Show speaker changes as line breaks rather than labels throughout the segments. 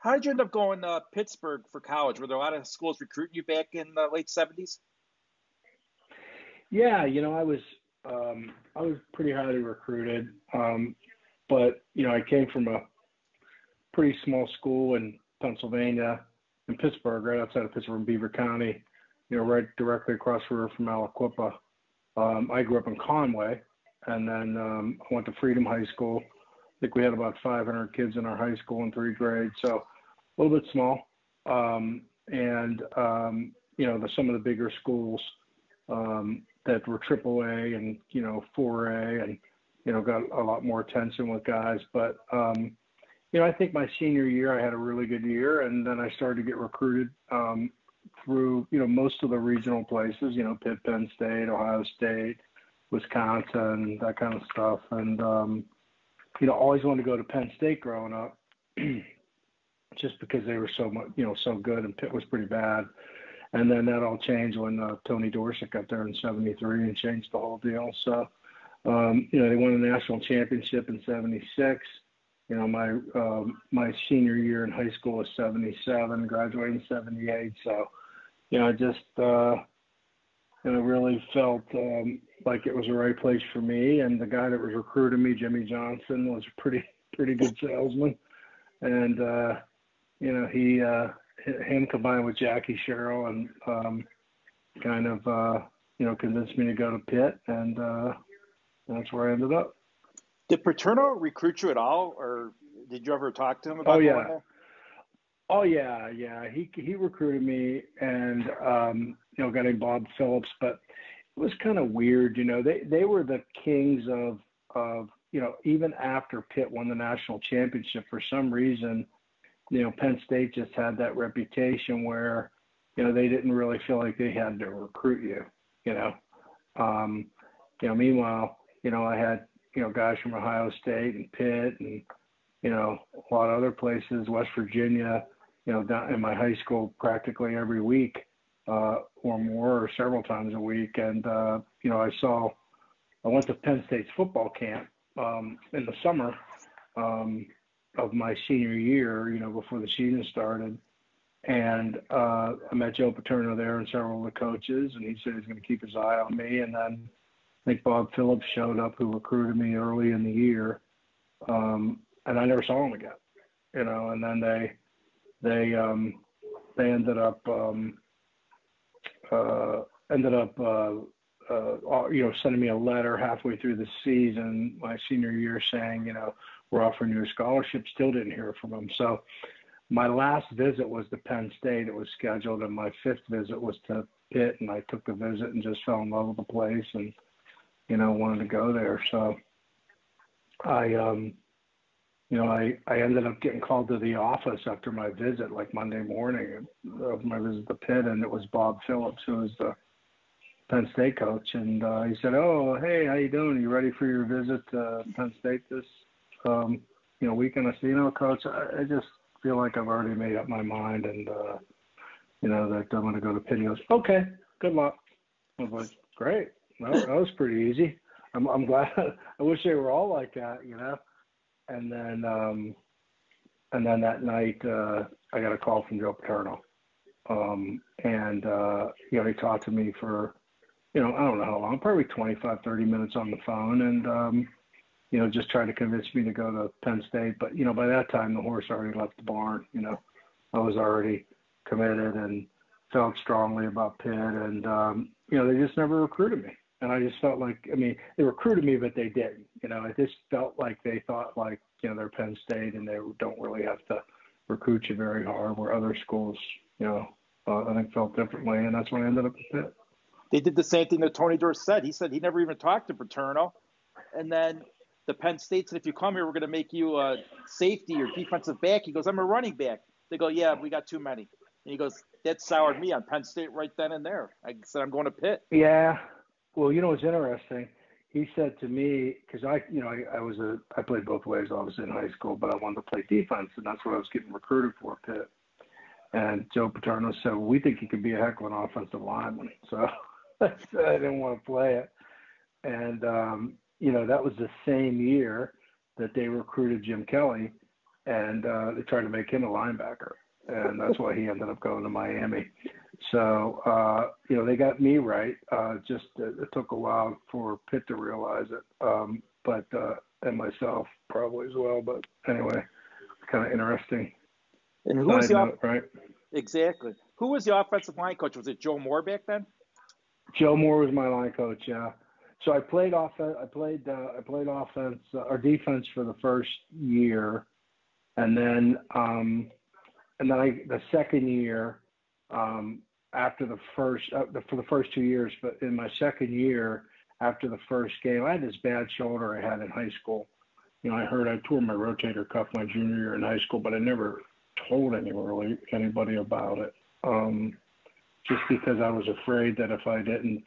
How did you end up going to Pittsburgh for college? Were there a lot of schools recruiting you back in the late 70s?
Yeah, I was pretty highly recruited, but I came from a pretty small school in Pennsylvania, in Pittsburgh, right outside of Pittsburgh, in Beaver County. Right directly across the river from Aliquippa. I grew up in Conway, and then I went to Freedom High School. I think we had about 500 kids in our high school in 3rd grade, so a little bit small. Some of the bigger schools that were AAA and 4A, and got a lot more attention with guys. But I think my senior year I had a really good year, and then I started to get recruited through most of the regional places, Pitt, Penn State, Ohio State, Wisconsin, that kind of stuff. And always wanted to go to Penn State growing up, just because they were so much, so good, and Pitt was pretty bad. And then that all changed when Tony Dorsett got there in '73 and changed the whole deal. So, they won a national championship in '76. My senior year in high school was '77, graduating in '78. So, I just, really felt like it was the right place for me. And the guy that was recruiting me, Jimmy Johnson, was a pretty good salesman. And, him combined with Jackie Sherrill and convinced me to go to Pitt, and that's where I ended up.
Did Paterno recruit you at all, or did you ever talk to him about
that?
There?
Oh yeah. He recruited me, and a guy named Bob Phillips. But it was kind of weird, They were the kings of even after Pitt won the national championship, for some reason, Penn State just had that reputation where, they didn't really feel like they had to recruit you. Meanwhile, I had guys from Ohio State and Pitt and a lot of other places, West Virginia, down in my high school practically every week, or more, or several times a week. And I went to Penn State's football camp in the summer of my senior year, before the season started. And I met Joe Paterno there and several of the coaches, and he said he's going to keep his eye on me. And then I think Bob Phillips showed up, who recruited me early in the year, and I never saw him again. And then they ended up sending me a letter halfway through the season, my senior year, saying, we're offering you a scholarship. Still didn't hear from them. So my last visit was to Penn State. It was scheduled, and my 5th visit was to Pitt, and I took the visit and just fell in love with the place and, wanted to go there. So I ended up getting called to the office after my visit, like Monday morning of my visit to Pitt, and it was Bob Phillips, who was the Penn State coach. And he said, "Oh, hey, how you doing? Are you ready for your visit to Penn State this weekend?" I said, "Coach, I just feel like I've already made up my mind, and that I'm going to go to Pitt." He goes, "Okay, good luck." I was like, "Great, well, that was pretty easy. I'm glad. I wish they were all like that, And then that night, I got a call from Joe Paterno, he talked to me for, I don't know how long, probably 25, 30 minutes on the phone, and just tried to convince me to go to Penn State. But, by that time, the horse already left the barn. I was already committed and felt strongly about Pitt, and, they just never recruited me. And I just felt like, they recruited me, but they didn't. I just felt like they thought like, they're Penn State and they don't really have to recruit you very hard, where other schools, I think felt differently. And that's when I ended up at Pitt.
They did the same thing that Tony Dorsett said. He said he never even talked to Paterno. And then the Penn State said, if you come here, we're going to make you a safety or defensive back. He goes, I'm a running back. They go, yeah, we got too many. And he goes, that soured me on Penn State right then and there. I said, I'm going to Pitt.
Yeah. Well, it's interesting. He said to me, because I played both ways, obviously, in high school, but I wanted to play defense, and that's what I was getting recruited for, Pitt. And Joe Paterno said, well, we think he could be a heck of an offensive lineman. So I said I didn't want to play it. And, that was the same year that they recruited Jim Kelly and they tried to make him a linebacker, and that's why he ended up going to Miami. So, they got me right. Just it took a while for Pitt to realize it, and myself probably as well. But anyway, kind of interesting.
And who was
right?
Exactly. Who was the offensive line coach? Was it Joe Moore back then?
Joe Moore was my line coach. Yeah. So I played offense. I played offense or defense for the first year, and then the second year, after the first for the first 2 years. But in my second year, after the first game, I had this bad shoulder I had in high school. I tore my rotator cuff my junior year in high school, but I never told anybody about it. Just because I was afraid that if I didn't,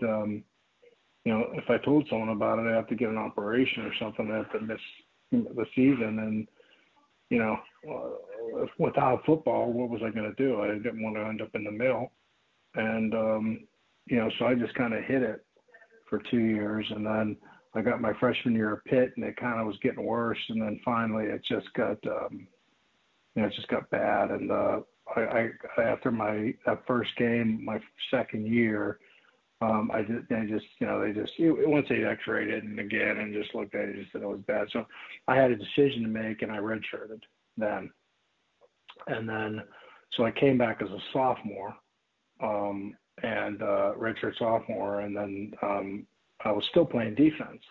if I told someone about it, I'd have to get an operation or something. I'd have to miss the season. And, without football, what was I going to do? I didn't want to end up in the mill. And, so I just kind of hit it for 2 years. And then I got my freshman year at Pitt, and it kind of was getting worse. And then finally it just got, bad. And I after that first game, my second year, once they x-rayed it and again and just looked at it, just said it was bad. So I had a decision to make, and I redshirted then. And then, so I came back as a sophomore, and redshirt sophomore, and then I was still playing defense.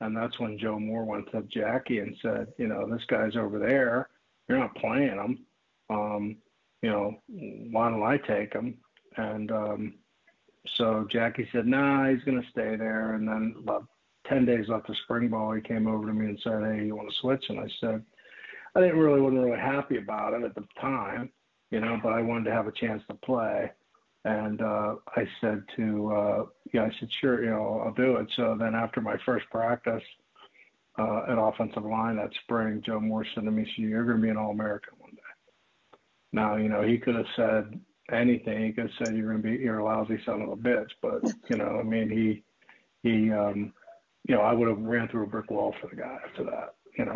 And that's when Joe Moore went to Jackie and said, this guy's over there. You're not playing him. Why don't I take him? And so Jackie said, nah, he's going to stay there. And then about 10 days after spring ball, he came over to me and said, hey, you want to switch? And I said, I wasn't really happy about it at the time, but I wanted to have a chance to play. And I said sure, I'll do it. So then after my first practice at offensive line that spring, Joe Moore said to me, you're going to be an All-American one day. Now, he could have said anything. He could have said you're a lousy son of a bitch. But, I would have ran through a brick wall for the guy after that, and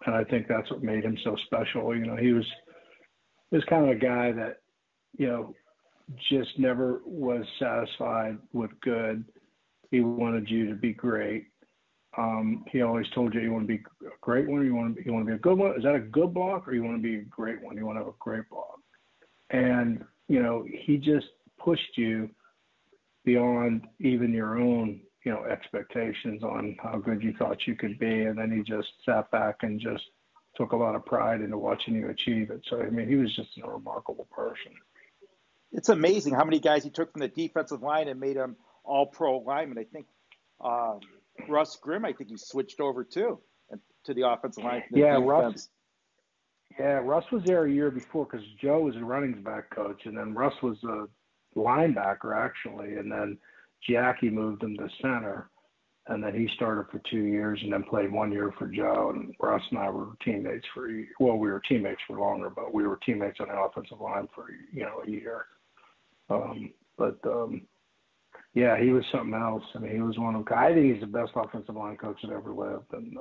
I think that's what made him so special. He was kind of a guy that, just never was satisfied with good. He wanted you to be great. He always told you want to be a great one, you want to be a good one. Is that a good block, or you want to be a great one? You want to have a great block. And he just pushed you beyond even your own expectations on how good you thought you could be. And then he just sat back and just took a lot of pride into watching you achieve it. So he was just a remarkable person.
It's amazing how many guys he took from the defensive line and made them all-pro linemen. I think Russ Grimm, I think he switched over too to the offensive line.
Russ was there a year before because Joe was a running back coach, and then Russ was a linebacker actually, and then Jackie moved him to center, and then he started for 2 years and then played 1 year for Joe. And Russ and I were teammates we were teammates for longer, but we were teammates on the offensive line for a year. He was something else. He was one of I think he's the best offensive line coach that ever lived. And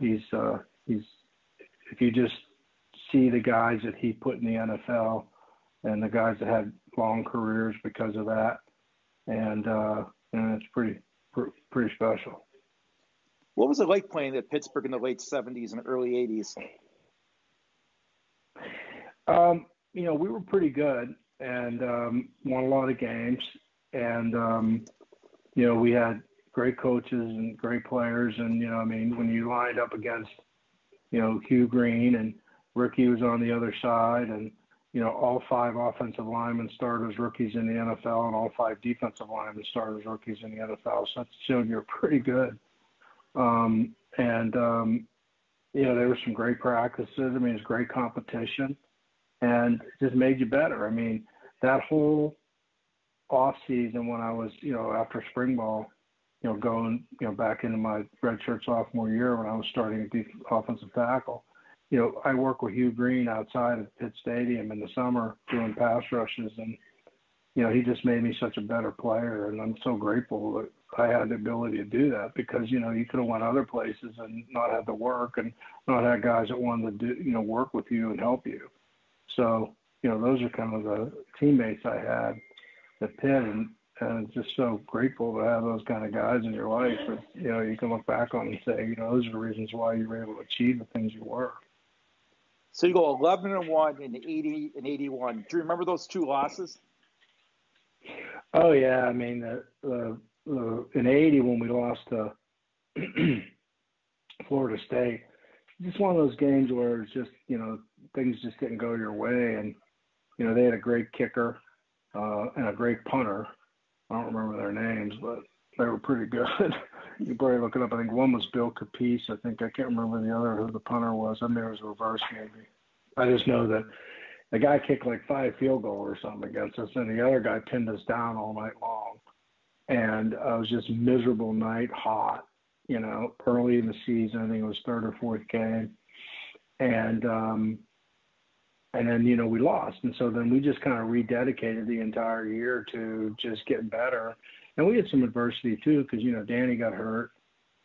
he's if you just see the guys that he put in the NFL and the guys that had long careers because of that, and it's pretty special.
What was it like playing at Pittsburgh in the late 70s and early 80s?
We were pretty good and won a lot of games. And, we had great coaches and great players. And, when you lined up against, Hugh Green and Ricky was on the other side, and, all 5 offensive linemen started as rookies in the NFL and all 5 defensive linemen started as rookies in the NFL. So that showed you're pretty good. There were some great practices. It was great competition, and it just made you better. That whole off season when I was, after spring ball, going, back into my redshirt sophomore year when I was starting at offensive tackle, I worked with Hugh Green outside of Pitt Stadium in the summer doing pass rushes, and he just made me such a better player, and I'm so grateful that I had the ability to do that because, you could have went other places and not had to work and not had guys that wanted to do, work with you and help you. So, those are kind of the teammates I had at Penn, and just so grateful to have those kind of guys in your life that, you can look back on and say, those are the reasons why you were able to achieve the things you were.
So you go 11-1 in 80 and 81. Do you remember those two losses?
Oh yeah, I mean in '80 when we lost to Florida State, just one of those games where it's just things just didn't go your way, and they had a great kicker and a great punter. I don't remember their names, but they were pretty good. You can probably look it up. I think one was Bill Capice. I can't remember the other who the punter was. I mean, it was reverse maybe. I just know that the guy kicked like 5 field goals or something against us, and the other guy pinned us down all night long. And it was just a miserable night, hot, early in the season. I think it was 3rd or 4th game. And then, we lost. And so then we just kind of rededicated the entire year to just getting better. And we had some adversity too because, Danny got hurt,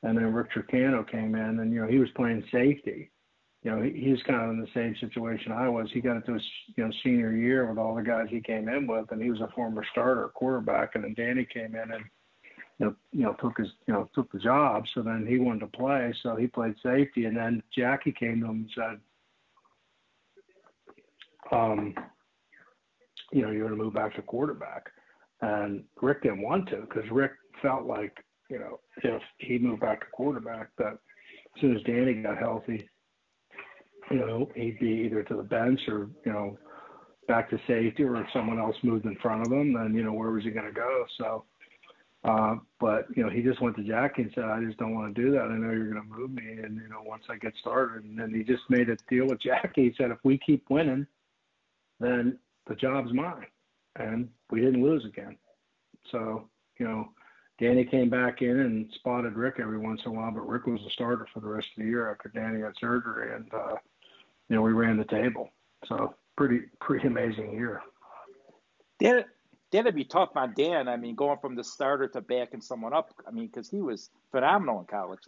and then Rick Tricano came in, and, he was playing safety. He was kind of in the same situation I was. He got into his, senior year with all the guys he came in with, and he was a former starter quarterback. And then Danny came in and, took the job. So then he wanted to play, so he played safety. And then Jackie came to him and said, you're going to move back to quarterback. And Rick didn't want to because Rick felt like, if he moved back to quarterback, that as soon as Danny got healthy, he'd be either to the bench or, back to safety, or if someone else moved in front of him, then, where was he going to go? So, but, he just went to Jackie and said, I just don't want to do that. I know you're going to move me. And, once I get started, and then he just made a deal with Jackie. He said, if we keep winning, then the job's mine. And we didn't lose again. So, Danny came back in and spotted Rick every once in a while, but Rick was the starter for the rest of the year after Danny had surgery. And, we ran the table. So pretty amazing year.
That'd be tough on Dan. I mean, going from the starter to backing someone up. I mean, because he was phenomenal in college.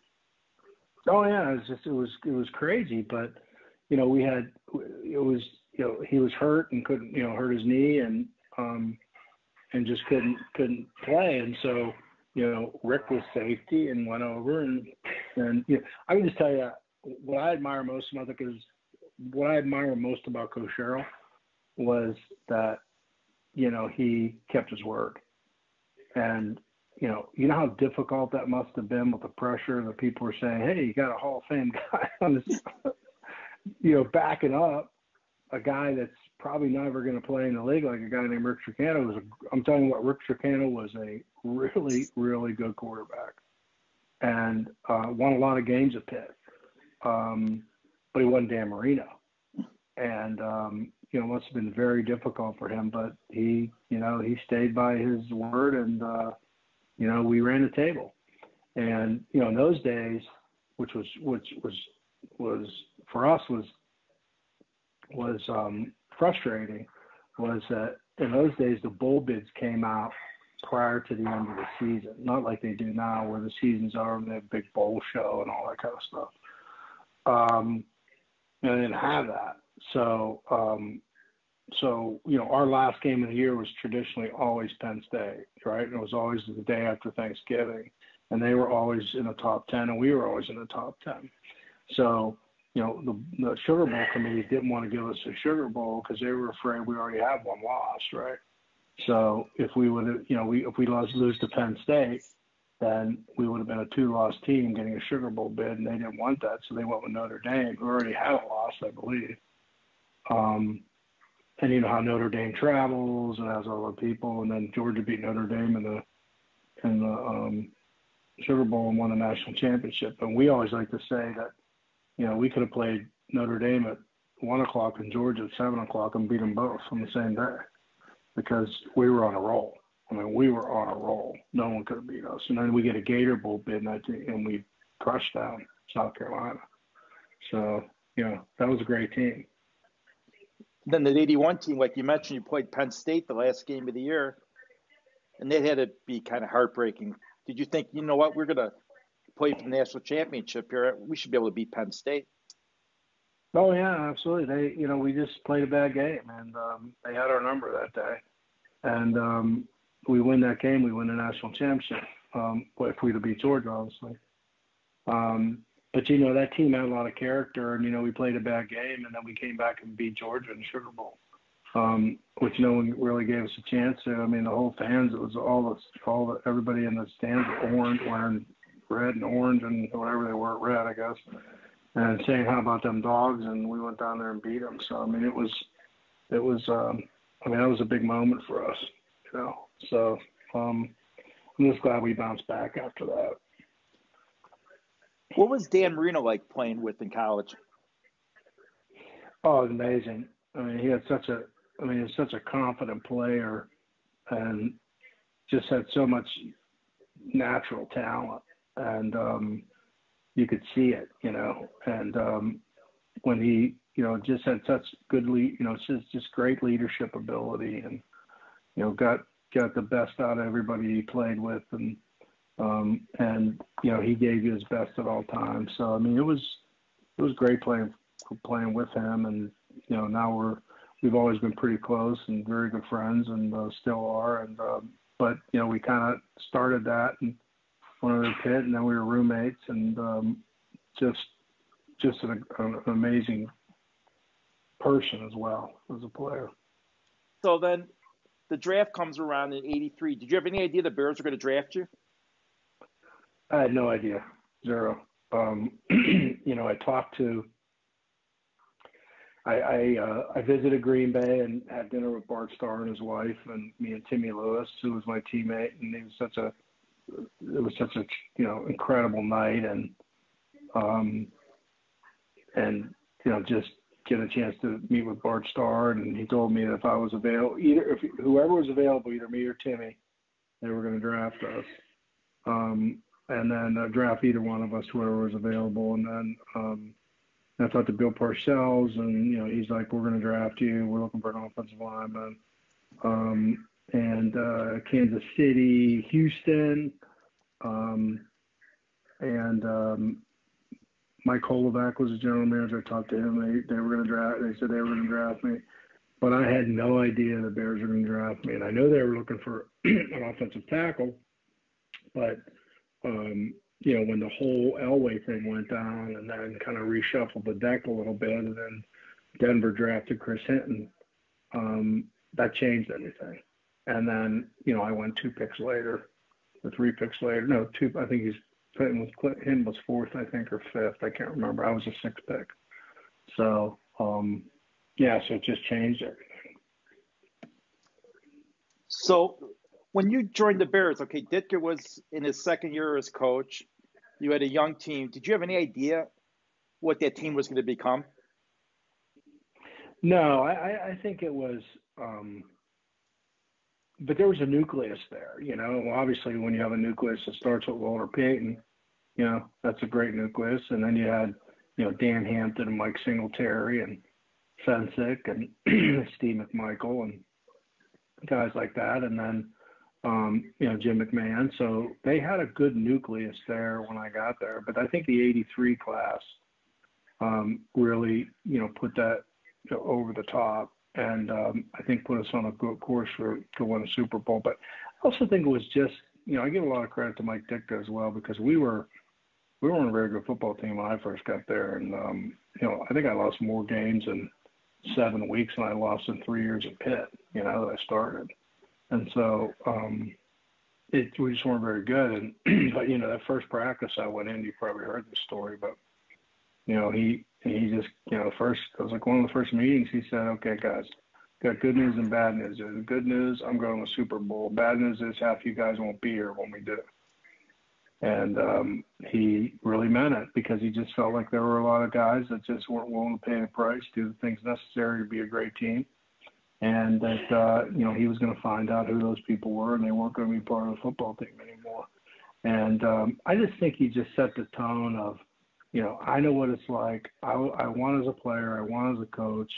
Oh yeah, it was crazy. But he was hurt and couldn't hurt his knee and just couldn't play. And so Rick was safety and went over and I can just tell you what I admire most about Coach Sherrill was that he kept his word. And how difficult that must have been with the pressure that people were saying, hey, you got a Hall of Fame guy on this, backing up a guy that's probably never going to play in the league, like a guy named Rick Tricano. I'm telling you what, Rick Tricano was a really, really good quarterback and won a lot of games at Pitt. But he wasn't Dan Marino. And, it must have been very difficult for him, but he stayed by his word and, we ran the table. And, in those days, which was for us was frustrating, was that in those days the bowl bids came out prior to the end of the season, not like they do now where the season's over and they have a big bowl show and all that kind of stuff. I didn't have that. So, our last game of the year was traditionally always Penn State, right? And it was always the day after Thanksgiving. And they were always in the top 10, and we were always in the top 10. So, the Sugar Bowl committee didn't want to give us a Sugar Bowl because they were afraid we already had one loss, right? So if we would have, if we lose to Penn State, then we would have been a 2-loss team getting a Sugar Bowl bid, and they didn't want that, so they went with Notre Dame, who already had a loss, I believe. And you know how Notre Dame travels and has all the people, and then Georgia beat Notre Dame in the Sugar Bowl and won the national championship. And we always like to say that, we could have played Notre Dame at 1 o'clock and Georgia at 7 o'clock and beat them both on the same day because we were on a roll. I mean, we were on a roll. No one could have beat us. And then we get a Gator Bowl bid, and we crushed down South Carolina. So, that was a great team.
Then the '81 team, like you mentioned, you played Penn State the last game of the year, and that had to be kind of heartbreaking. Did you think, you know what, we're gonna play for the national championship here? We should be able to beat Penn State.
Oh yeah, absolutely. We just played a bad game, and they had our number that day, and we win that game, we win the national championship. If we'd have beat Georgia, obviously. But that team had a lot of character, and we played a bad game, and then we came back and beat Georgia in the Sugar Bowl, which no one really gave us a chance to. I mean, the whole fans, it was everybody in the stands were orange, wearing red and orange and whatever they were, red, I guess, and saying, "How about them dogs?" And we went down there and beat them. So I mean, it was that was a big moment for us, So I'm just glad we bounced back after that.
What was Dan Marino like playing with in college?
Oh, it was amazing. I mean, he was such a confident player, and just had so much natural talent, and you could see it, and when he, just had such good just great leadership ability, and got the best out of everybody he played with, and he gave you his best at all times. So I mean, it was great playing with him, and now we've always been pretty close and very good friends, and still are. And but we kind of started that and went to the pit, and then we were roommates, and just an amazing person as well as a player.
So then the draft comes around in '83. Did you have any idea the Bears were going to draft you?
I had no idea. Zero. I talked to I visited Green Bay and had dinner with Bart Starr and his wife, and me and Timmy Lewis, who was my teammate, and it was such a incredible night, and just get a chance to meet with Bart Starr, and he told me that if I was available, whoever was available, either me or Timmy, they were going to draft us, and then draft either one of us, whoever was available, and then I talked to Bill Parcells, and he's like, "We're going to draft you. We're looking for an offensive lineman." And Kansas City, Houston, and Mike Holovac was the general manager. I talked to him. They were going to draft. They said they were going to draft me, but I had no idea the Bears were going to draft me. And I know they were looking for an offensive tackle, but when the whole Elway thing went down, and then kind of reshuffled the deck a little bit, and then Denver drafted Chris Hinton, that changed everything. And then I went 2 picks later, or 3 picks later. No, 2. I think Hinton was 4th, I think, or 5th. I can't remember. I was a 6th pick. So so it just changed everything.
So when you joined the Bears, okay, Ditka was in his second year as coach. You had a young team. Did you have any idea what that team was going to become?
No, I think it was, but there was a nucleus there. Obviously when you have a nucleus that starts with Walter Payton, that's a great nucleus. And then you had, Dan Hampton and Mike Singletary and Fensick and Steve Mcmichael and guys like that. And then, Jim McMahon. So they had a good nucleus there when I got there. But I think the '83 class really, put that over the top, and I think put us on a good course to win a Super Bowl. But I also think it was just, I give a lot of credit to Mike Ditka as well, because we weren't a very good football team when I first got there. And, I think I lost more games in 7 weeks than I lost in 3 years at Pitt, that I started. And so we just weren't very good. And but that first practice I went in, you probably heard the story, but he just first, it was like one of the first meetings. He said, "Okay, guys, got good news and bad news. The good news, I'm going to the Super Bowl. Bad news is half you guys won't be here when we do." And he really meant it, because he just felt like there were a lot of guys that just weren't willing to pay the price, do the things necessary to be a great team. And that, he was going to find out who those people were, and they weren't going to be part of the football team anymore. And I just think he just set the tone of, I know what it's like. I want as a player, I want as a coach,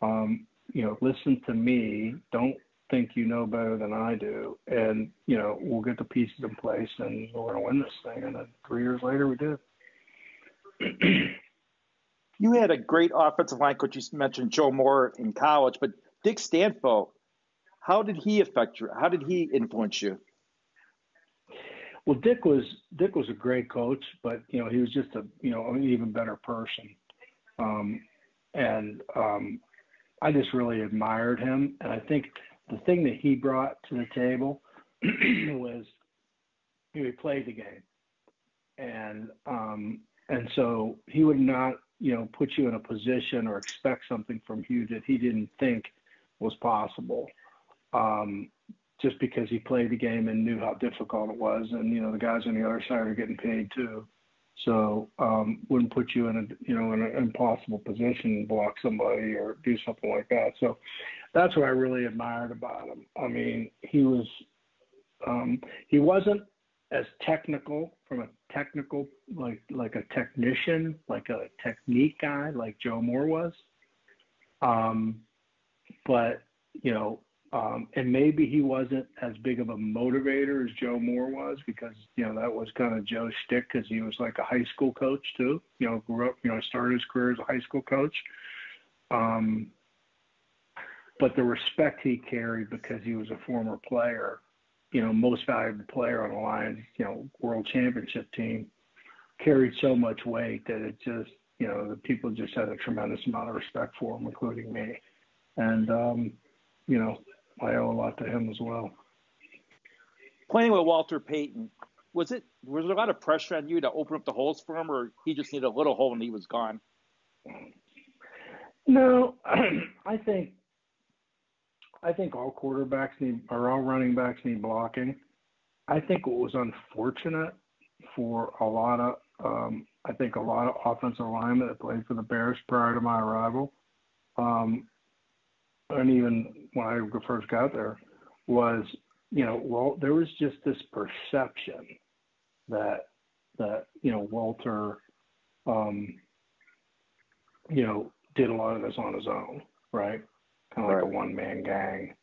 Listen to me. Don't think you know better than I do. And, we'll get the pieces in place and we're going to win this thing. And then 3 years later, we did.
You had a great offensive line coach. You mentioned Joe Moore in college, but Dick Stanfel, how did he affect you? How did he influence you?
Well, Dick was a great coach, but he was just an even better person. I just really admired him, and I think the thing that he brought to the table was he played the game, and so he would not put you in a position or expect something from you that he didn't think was possible. Just because he played the game and knew how difficult it was, and the guys on the other side are getting paid too, so wouldn't put you in an impossible position and block somebody or do something like that. So that's what I really admired about him. I mean, he wasn't as technical from a technical like a technician, like a technique guy like Joe Moore was, but and maybe he wasn't as big of a motivator as Joe Moore was, because, that was kind of Joe's shtick, because he was like a high school coach too, grew up, started his career as a high school coach. But the respect he carried because he was a former player, most valuable player on the Lions, world championship team, carried so much weight that it just, the people just had a tremendous amount of respect for him, including me. And, I owe a lot to him as well.
Playing with Walter Payton, was there a lot of pressure on you to open up the holes for him, or he just needed a little hole and he was gone?
No, I think all quarterbacks all running backs need blocking. I think what was unfortunate for a lot of offensive linemen that played for the Bears prior to my arrival, and even when I first got there, was, there was just this perception that Walter, did a lot of this on his own, right? Kind of like a one-man gang.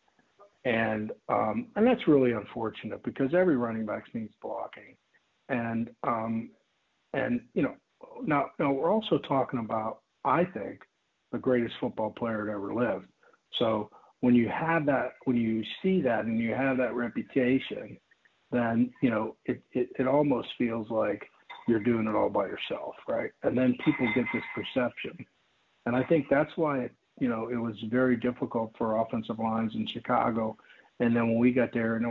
And that's really unfortunate, because every running back needs blocking. And now we're also talking about, I think, the greatest football player that ever lived. So when you have that, when you see that and you have that reputation, then, it almost feels like you're doing it all by yourself, right? And then people get this perception. And I think that's why, it was very difficult for offensive lines in Chicago. And then when I got there in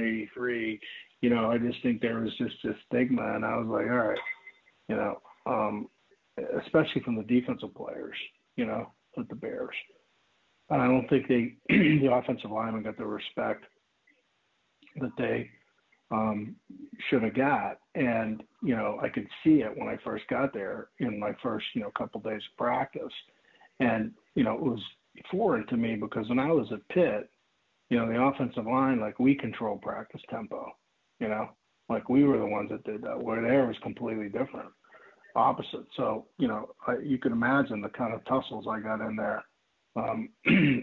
'83, I just think there was just a stigma. And I was like, all right, especially from the defensive players, with the Bears. And I don't think the offensive linemen got the respect that they should have got. And, I could see it when I first got there in my first, couple days of practice. And, it was foreign to me, because when I was at Pitt, the offensive line, like, we controlled practice tempo, like we were the ones that did that. Where there was completely different, opposite. So, you can imagine the kind of tussles I got in there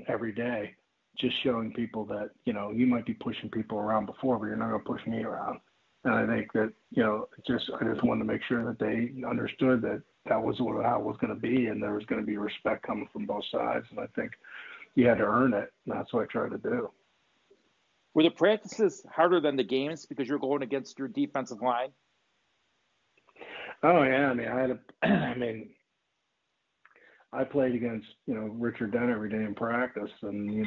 every day, just showing people that, you might be pushing people around before, but you're not going to push me around. And I think that, I just wanted to make sure that they understood that was how it was going to be, and there was going to be respect coming from both sides. And I think you had to earn it, and that's what I tried to do.
Were the practices harder than the games because you're going against your defensive line?
Oh yeah, I played against, Richard Dent every day in practice, and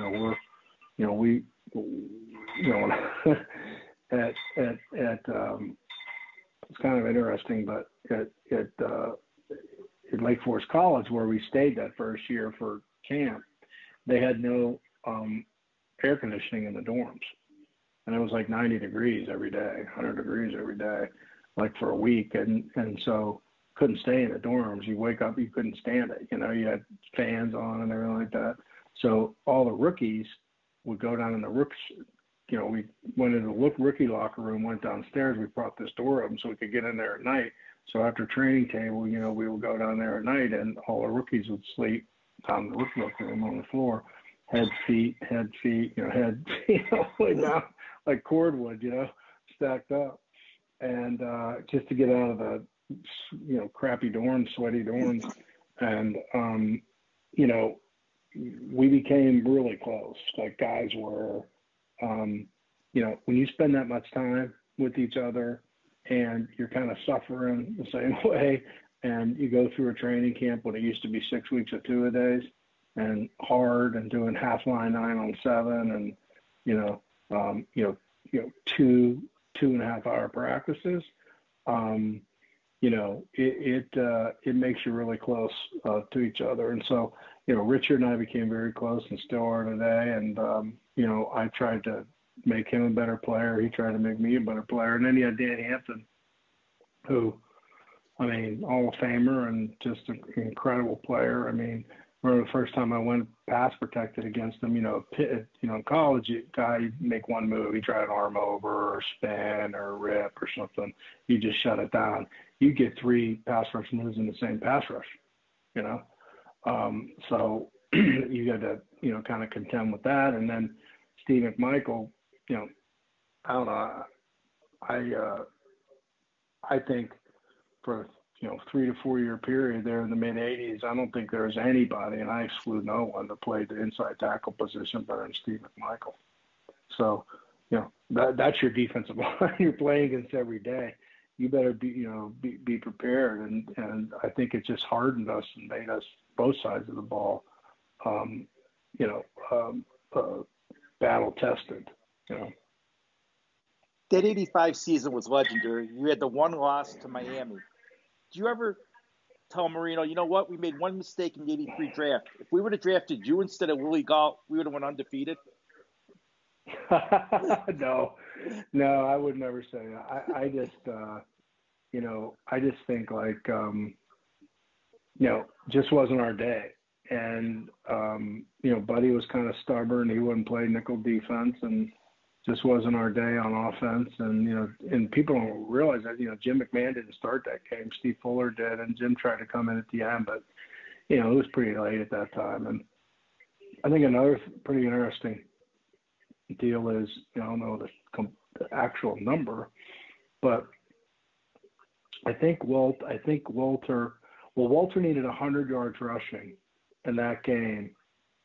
it's kind of interesting, but at Lake Forest College, where we stayed that first year for camp, they had no air conditioning in the dorms, and it was like 90 degrees every day, 100 degrees every day, like for a week, and so couldn't stay in the dorms. You wake up, you couldn't stand it. You had fans on and everything like that. So all the rookies would go down in the rooks. We went into the rookie locker room, went downstairs. We brought this door open so we could get in there at night. So after training table, we would go down there at night, and all the rookies would sleep down look at him on the floor, head, feet, head, way down like cordwood, stacked up. And just to get out of the, crappy dorms, sweaty dorms. And, we became really close. Like guys were, when you spend that much time with each other and you're kind of suffering the same way, and you go through a training camp when it used to be 6 weeks of two-a-days and hard and doing half line 9-on-7 and, 2.5 hour practices, it makes you really close to each other. And so, Richard and I became very close and still are today. And, I tried to make him a better player. He tried to make me a better player. And then you had Dan Hampton, who, Hall of Famer and just an incredible player. I remember the first time I went pass protected against him, in college, guy make one move, he tried an arm over or spin or rip or something. You just shut it down. You get 3 pass rush moves in the same pass rush, So you got to, kind of contend with that. And then Steve Mcmichael, I don't know. I think for 3 to 4 year period there in the mid '80s, I don't think there was anybody, and I exclude no one, that played the inside tackle position better than Steve Mcmichael. So, that's your defensive line you're playing against every day. You better be prepared, and I think it just hardened us and made us both sides of the ball, battle tested.
That 85 season was legendary. You had the one loss to Miami. Do you ever tell Marino, you know what, we made one mistake in the 83 draft. If we would have drafted you instead of Willie Gault, we would have went undefeated?
No, I would never say that. I just, I just think like, just wasn't our day. And, Buddy was kind of stubborn. He wouldn't play nickel defense, and just wasn't our day on offense. And, and people don't realize that, Jim McMahon didn't start that game. Steve Fuller did, and Jim tried to come in at the end, but, it was pretty late at that time. And I think another pretty interesting deal is, I don't know the actual number, but I think Walter needed 100 yards rushing in that game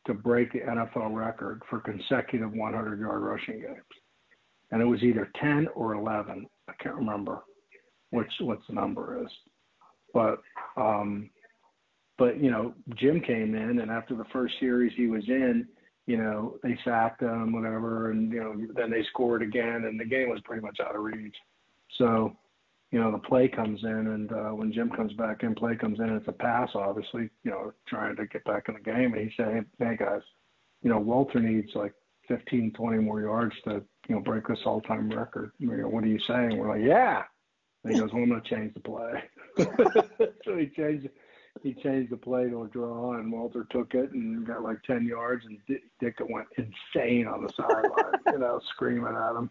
to break the NFL record for consecutive 100-yard rushing games. And it was either 10 or 11. I can't remember what the number is. But Jim came in, and after the first series he was in, they sacked him, whatever, and, then they scored again, and the game was pretty much out of reach. So, the play comes in, and when Jim comes back in, play comes in, and it's a pass, obviously, trying to get back in the game. And he said, hey guys, Walter needs like 15, 20 more yards to, break this all-time record. What are you saying? We're like, yeah. And he goes, well, I'm going to change the play. So he changed the play to a draw, and Walter took it and got like 10 yards, and Dick went insane on the sideline, screaming at him.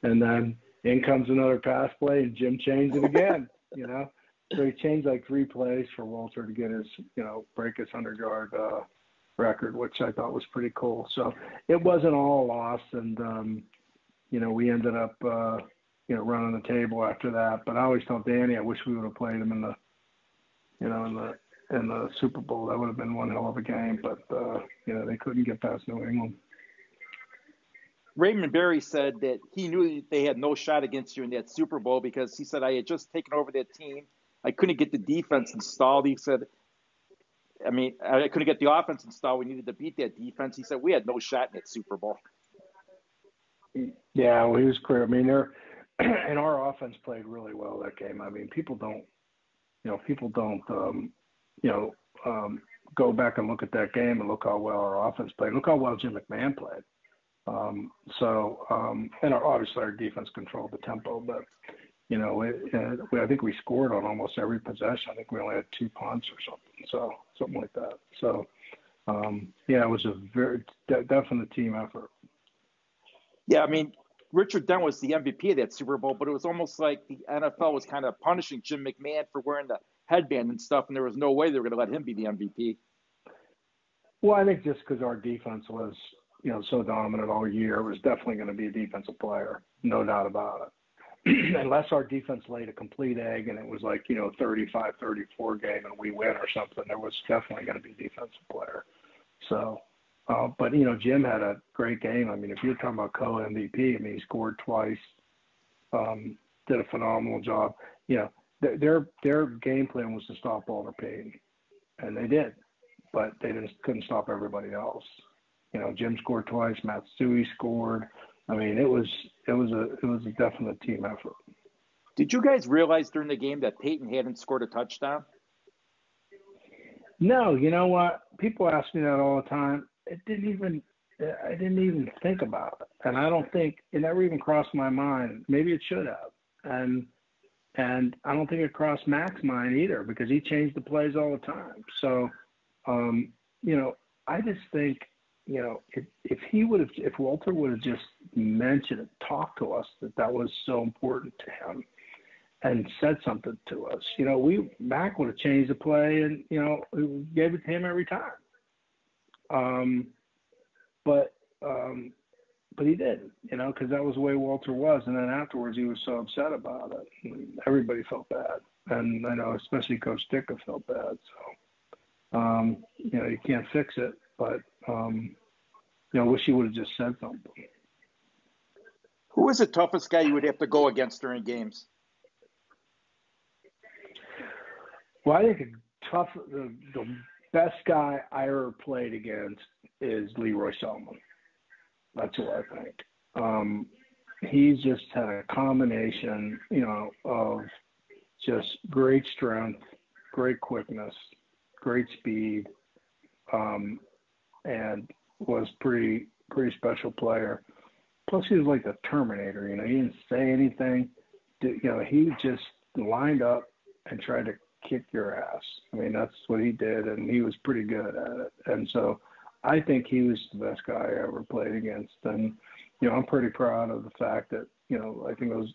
And then in comes another pass play, and Jim changed it again, So he changed like 3 plays for Walter to get his, break his 100-yard record, which I thought was pretty cool. So it wasn't all lost, and, we ended up, running the table after that. But I always told Danny, I wish we would have played him in the, in the Super Bowl. That would have been one hell of a game, but, they couldn't get past New England.
Raymond Berry said that he knew they had no shot against you in that Super Bowl because he said, I had just taken over that team. I couldn't get the defense installed. He said, I couldn't get the offense installed. We needed to beat that defense. He said, we had no shot in that Super Bowl.
Yeah, well, he was clear. And our offense played really well that game. People don't go back and look at that game and look how well our offense played. Look how well Jim McMahon played. And obviously our defense controlled the tempo, but, I think we scored on almost every possession. I think we only had 2 punts or something like that. So, it was a very definite team effort.
Yeah, Richard Dent was the MVP of that Super Bowl, but it was almost like the NFL was kind of punishing Jim McMahon for wearing the headband and stuff, and there was no way they were going to let him be the MVP.
Well, I think just because our defense was, so dominant all year, it was definitely going to be a defensive player, no doubt about it. Unless our defense laid a complete egg and it was like, 35-34 game and we win or something, there was definitely going to be a defensive player. So, but, Jim had a great game. I mean, if you're talking about co-MVP, I mean, he scored twice, did a phenomenal job. Their game plan was to stop Walter Payton, and they did, but they couldn't stop everybody else. Jim scored twice. Matsui scored. I mean, it was a definite team effort.
Did you guys realize during the game that Peyton hadn't scored a touchdown?
No, you know what? People ask me that all the time. I didn't even think about it, and I don't think it never even crossed my mind. Maybe it should have, and I don't think it crossed Mac's mind either because he changed the plays all the time. So, I just think, if Walter would have just mentioned it, talked to us that was so important to him and said something to us, Mac would have changed the play and, we gave it to him every time. But he didn't, because that was the way Walter was. And then afterwards he was so upset about it. And everybody felt bad. And I know especially Coach Dicka felt bad. So, you can't fix it, but, I wish he would have just said something.
Who was the toughest guy you would have to go against during games?
Well, I think the best guy I ever played against is Leroy Selman. That's who I think. He's just had a combination, of just great strength, great quickness, great speed, and was pretty special player. Plus, he was like the Terminator. He didn't say anything. He just lined up and tried to kick your ass. I mean, that's what he did, and he was pretty good at it. And so I think he was the best guy I ever played against. And, I'm pretty proud of the fact that, I think it was,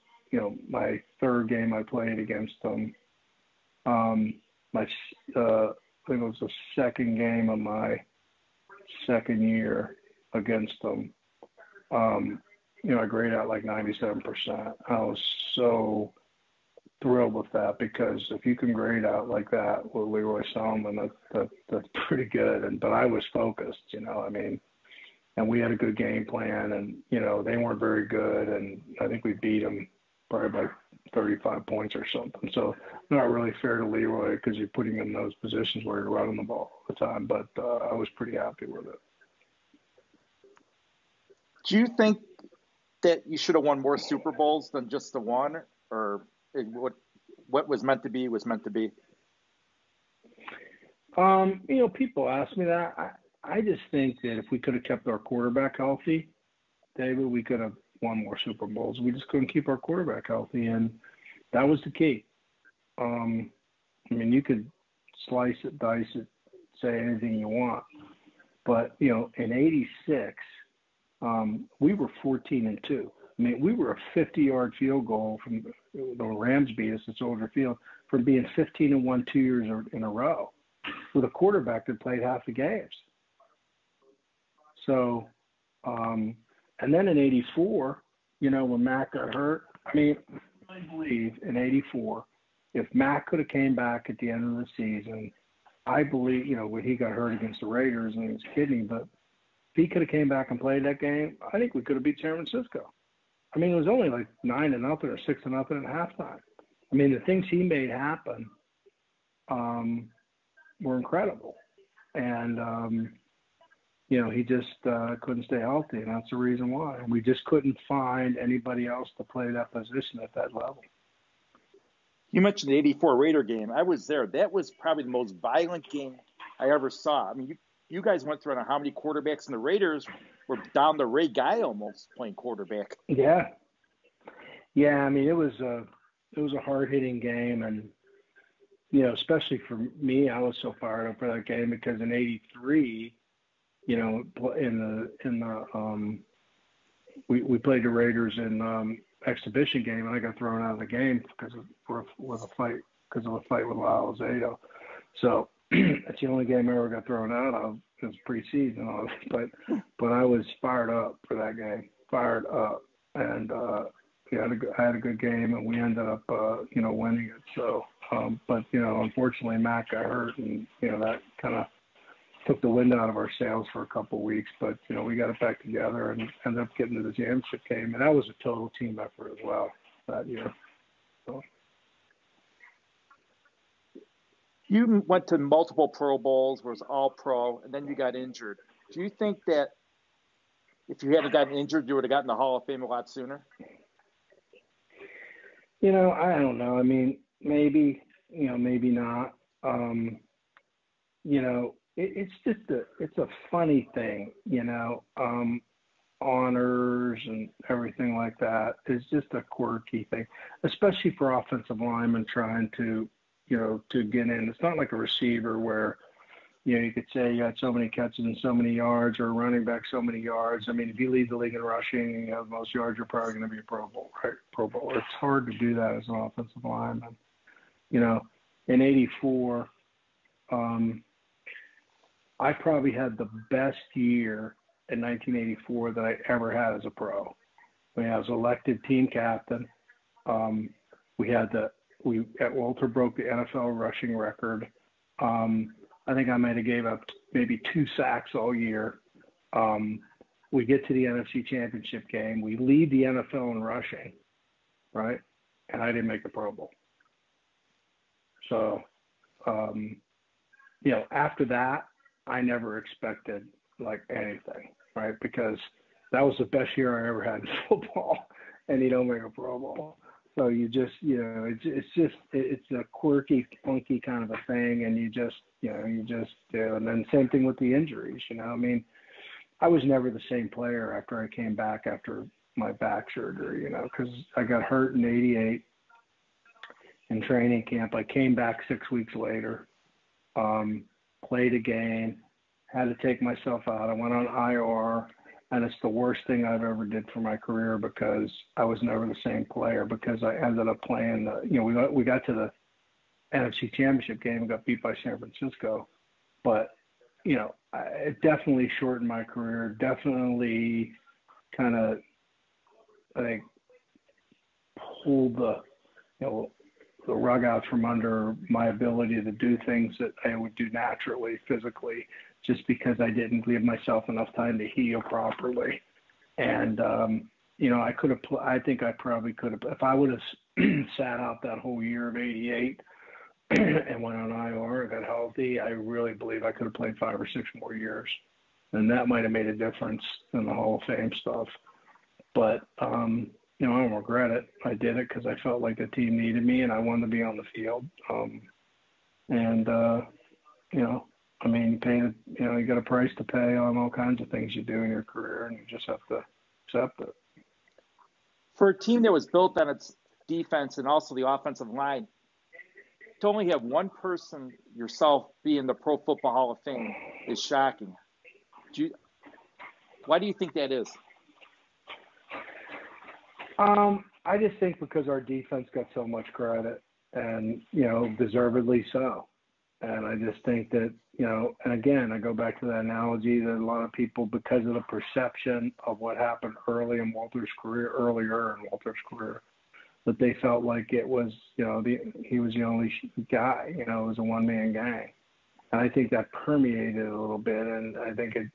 my third game I played against him. I think it was the second game of my second year against them. I graded out like 97%. I was so thrilled with that because if you can grade out like that with Leroy Selman, that's pretty good. But I was focused, and we had a good game plan, and they weren't very good, and I think we beat them probably by 35 points or something. So not really fair to Leroy because you're putting him in those positions where you're running the ball all the time. But I was pretty happy with it.
Do you think that you should have won more Super Bowls than just the one, or what was meant to be was meant to be?
People ask me that. I just think that if we could have kept our quarterback healthy, David, we could have won more Super Bowls. We just couldn't keep our quarterback healthy, and that was the key. You could slice it, dice it, say anything you want, but in '86, we were 14-2. We were a 50-yard field goal from the Rams beat us at Soldier Field from being 15-1 2 years in a row with a quarterback that played half the games. So, and then in '84, when Mac got hurt, I believe in '84, if Mac could have came back at the end of the season, I believe, when he got hurt against the Raiders and he was kidding, but if he could have came back and played that game, I think we could have beat San Francisco. It was only like 9-0 or 6-0 at halftime. The things he made happen were incredible. And, he just couldn't stay healthy, and that's the reason why. And we just couldn't find anybody else to play that position at that level.
You mentioned the '84 Raider game. I was there. That was probably the most violent game I ever saw. You guys went through how many quarterbacks, and the Raiders were down to Ray Guy almost playing quarterback.
Yeah. It was a hard-hitting game, and especially for me, I was so fired up for that game because in '83, we played the Raiders in exhibition game, and I got thrown out of the game because of a fight with Lyle Zato. So that's the only game I ever got thrown out of. it was preseason, all this, but I was fired up for that game, fired up, and I had a good game, and we ended up winning it. So, but unfortunately, Mac got hurt, and that kind of took the wind out of our sails for a couple of weeks. But we got it back together and ended up getting to the championship game, and that was a total team effort as well that year. So.
You went to multiple Pro Bowls, was all pro, and then you got injured. Do you think that if you hadn't gotten injured, you would have gotten the Hall of Fame a lot sooner?
I don't know. I mean, maybe, maybe not. It's just it's a funny thing, honors and everything like that is just a quirky thing, especially for offensive linemen trying to get in. It's not like a receiver where, you could say you got so many catches and so many yards, or a running back so many yards. I mean, if you lead the league in rushing and you have the most yards, you're probably going to be a Pro Bowl, right? Pro Bowler. It's hard to do that as an offensive lineman. In '84, I probably had the best year in 1984 that I ever had as a pro. I was elected team captain. Walter broke the NFL rushing record. I think I might have gave up maybe 2 sacks all year. We get to the NFC Championship game. We lead the NFL in rushing, right? And I didn't make the Pro Bowl. So, after that, I never expected anything, right? Because that was the best year I ever had in football, and you don't make a Pro Bowl. So you just, it's a quirky, funky kind of a thing, and you just do. And then same thing with the injuries, I mean, I was never the same player after I came back after my back surgery, because I got hurt in '88 in training camp. I came back 6 weeks later, played a game, had to take myself out. I went on IR. And it's the worst thing I've ever did for my career because I was never the same player, because I ended up playing, we got to the NFC Championship game and got beat by San Francisco. But, it definitely shortened my career, definitely kind of, I think, pulled the rug out from under my ability to do things that I would do naturally, physically, just because I didn't give myself enough time to heal properly. And, I could have, I think I probably could have, if I would have sat out that whole year of '88 and went on IR and got healthy, I really believe I could have played 5 or 6 more years. And that might have made a difference in the Hall of Fame stuff. But, I don't regret it. I did it because I felt like the team needed me and I wanted to be on the field. I mean, you got a price to pay on all kinds of things you do in your career, and you just have to accept it.
For a team that was built on its defense and also the offensive line, to only have one person, yourself, be in the Pro Football Hall of Fame is shocking. Why do you think that is?
I just think because our defense got so much credit, and deservedly so. And I just think that, and again, I go back to that analogy that a lot of people, because of the perception of what happened earlier in Walter's career, that they felt like it was, he was the only guy, it was a one-man gang. And I think that permeated a little bit. And I think it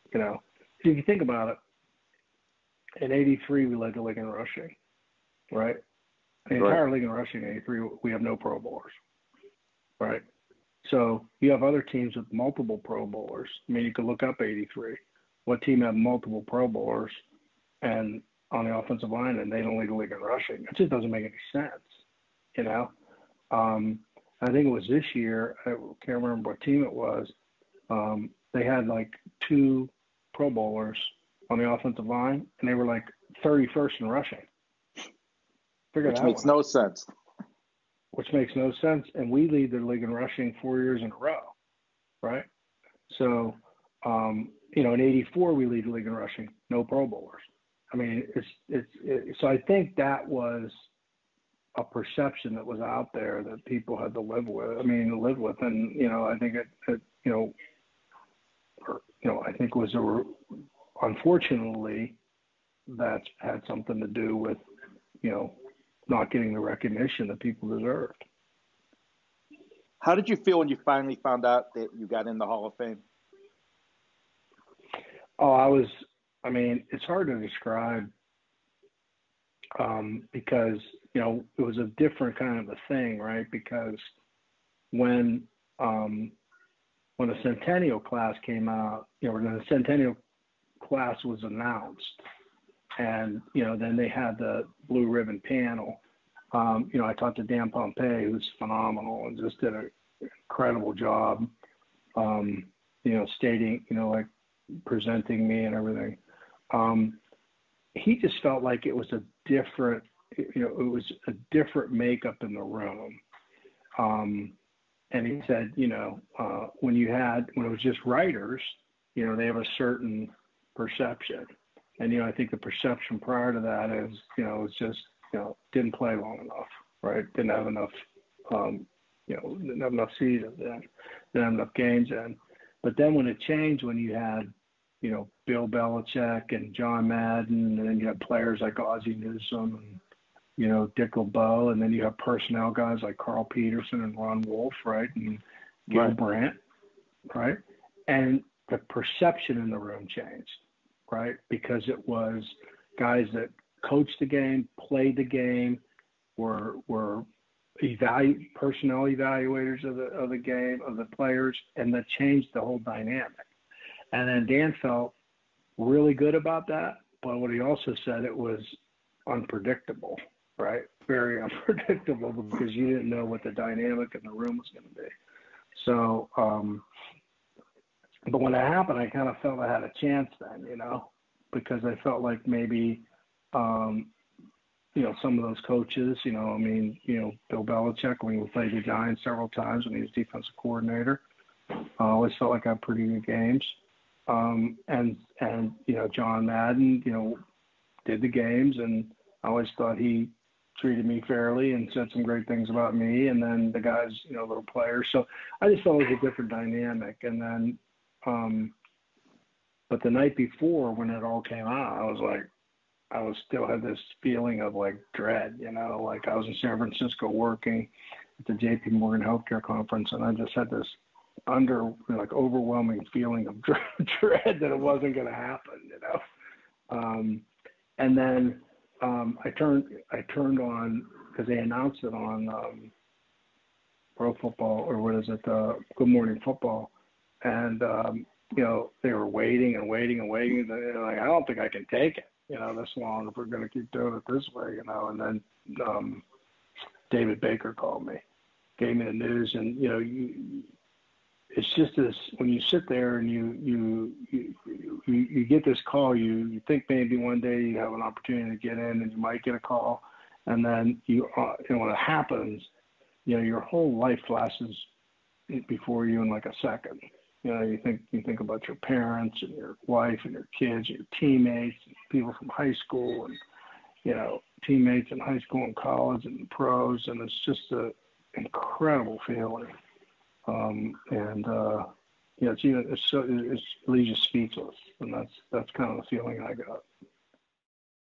if you think about it, in '83, we led the league in rushing, right? The entire league in rushing in '83, we have no Pro Bowlers, right? So you have other teams with multiple Pro Bowlers. I mean, you could look up '83. What team had multiple Pro Bowlers and on the offensive line, and they don't lead the league in rushing? It just doesn't make any sense, I think it was this year. I can't remember what team it was. They had like 2 Pro Bowlers on the offensive line, and they were like 31st in rushing.
Which makes no sense.
Which makes no sense. And we lead the league in rushing 4 years in a row, right? So, in '84, we lead the league in rushing, no Pro Bowlers. I mean, so I think that was a perception that was out there that people had to live with. And, I think it I think unfortunately, that's had something to do with, not getting the recognition that people deserved.
How did you feel when you finally found out that you got in the Hall of Fame?
Oh, it's hard to describe because, it was a different kind of a thing, right? Because when a Centennial class came out, when the Centennial class was announced, and, then they had the blue ribbon panel. I talked to Dan Pompei, who's phenomenal and just did an incredible job, stating, like presenting me and everything. He just felt like it was a different makeup in the room. And he said, when it was just writers, they have a certain perception. And, I think the perception prior to that is, it's just, didn't play long enough, right? Didn't have enough, didn't have enough seasons in, didn't have enough games in. But then when it changed, when you had, Bill Belichick and John Madden, and then you had players like Ozzie Newsome and, Dick LeBeau, and then you have personnel guys like Carl Peterson and Ron Wolf, right? And Gil Brandt, right? And the perception in the room changed, right? Because it was guys that coached the game, played the game, were personnel evaluators of the game, of the players, and that changed the whole dynamic. And then Dan felt really good about that, but what he also said, it was unpredictable, right? Very unpredictable, because you didn't know what the dynamic in the room was going to be. So, but when it happened, I kind of felt I had a chance then, because I felt like maybe, some of those coaches, Bill Belichick, when we played the Giants several times when he was defensive coordinator, I always felt like I had pretty good games. And John Madden, did the games, and I always thought he treated me fairly and said some great things about me. And then the guys, little players. So I just felt it was a different dynamic. And then, but the night before, when it all came out, I still had this feeling of like dread, like I was in San Francisco working at the JP Morgan Healthcare Conference, and I just had this overwhelming feeling of dread that it wasn't going to happen, and then I turned on, because they announced it on Pro Football, or what is it, Good Morning Football, and they were waiting and waiting and waiting. And they're like, I don't think I can take it, this long if we're going to keep doing it this way, And then David Baker called me, gave me the news, and it's just this, when you sit there and you get this call, you think maybe one day you have an opportunity to get in, and you might get a call, and then when it happens, your whole life flashes before you in like a second. You think about your parents and your wife and your kids, and your teammates, and people from high school, and teammates in high school and college and pros, and it's just an incredible feeling. It leaves you speechless, and that's kind of the feeling I got.